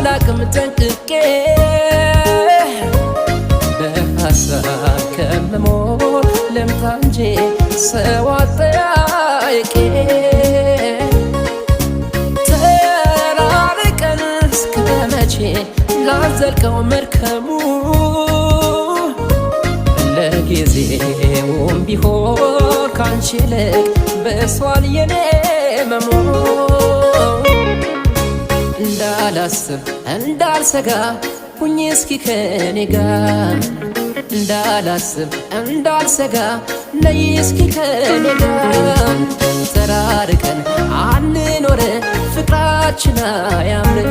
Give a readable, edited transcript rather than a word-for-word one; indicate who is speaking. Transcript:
Speaker 1: ባላቅም ጠንቅቄ በሐሳብ ከምሞት ልምጣ እንጂ ሰው አጠያይቄ ተራርቀን እስከ መቼ ላዘልቀው መርከሙ ለጊዜውም ቢሆን ካንቺ ይልቅ በሷል የኔ መሞት እንዳላስብ እንዳልሰጋ ሁኚ እስኪ ከኔ ጋር እንዳላስብ እንዳልሰጋ ነይ እስኪ ከኔ ጋር ተራርቀን አንኖር ፍቅራችን አያምር